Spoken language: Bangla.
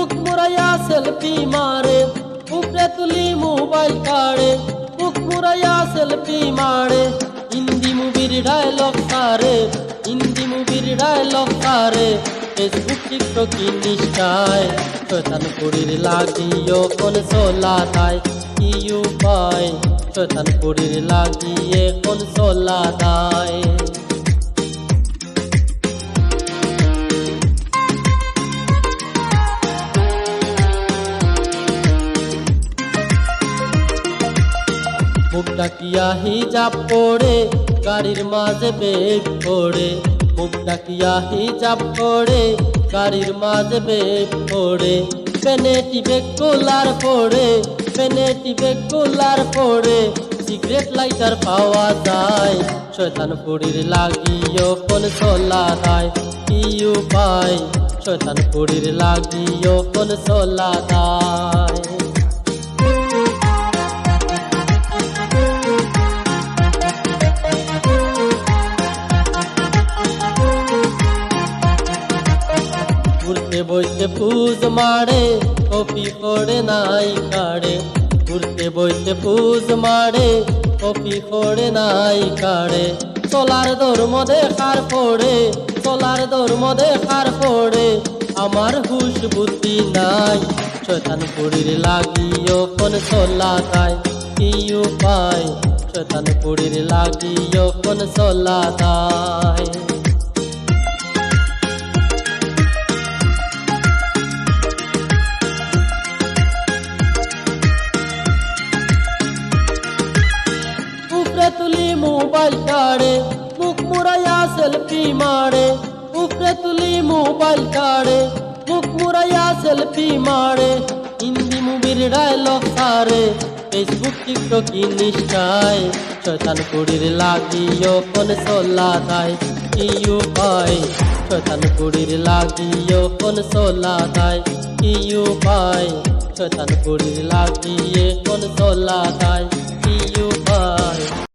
মুখ মুড়াইয়া সেলফি মারে, উপরে তুলি মোবাইল কাড়ে, মুখ মুড়াইয়া সেলফি মারে। হিন্দি মুভির ডায়লগ সারে, হিন্দি মুভির ডায়লগ সারে। ফেসবুক টিকটক ইনস্টায় শয়তান পুরীর লাগিও কোন সোলা দায়, কি উপায় শয়তান পুরীর লাগিয়ে কোন সোলা দায়। মুখ ডাকিয়া হিজাব পড়ে গাড়ির মাঝে বেগ পড়ে, মুখ ডাকিয়া হিজাব পড়ে গাড়ির মাঝে বেগ পড়ে। পেনেটি বেগ কোলার পড়ে, পেনেটি বেগ কোলার পড়ে। সিগারেট লাইটার পাওয়া যায়, শয়তান পুরীর লাগিও কোন সোলা দায়, কি উপায় শয়তান পুরীর লাগিও কোন সোলা দায়। ঘুরতে বইতে পুজ মারে, কপি করে নাই কাড়ে। ঘুরতে বইতে পুজ মারে, কপি করে নাই কাড়ে। চলার ধর্ম দেখার পড়ে, চলার ধর্ম দেখার পড়ে। আমার হুশ বুদ্ধি নাই, শয়তান পুরীর লাগিও কোন সোলা দায়, কি উপায় শয়তান পুরীর লাগিও কোন সোলা দায়। উপরে তুলি মোবাইল কাড়ে, মুখ মুড়াইয়া সেলফি মারে। উপরে তুলি মোবাইল কাড়ে, মুখ মুড়াইয়া সেলফি মারে। হিন্দি মুভির ডায়লগ সারে, ফেসবুক টিকটক ইনস্টায় শয়তান পুরীর লাগিও কোন সোলা দায়, কি উপায় শয়তান পুরীর লাগিও কোন সোলা দায়, কি উপায় শয়তান পুরীর লাগিয়ে কোন সোলা দায়, কি উপায়।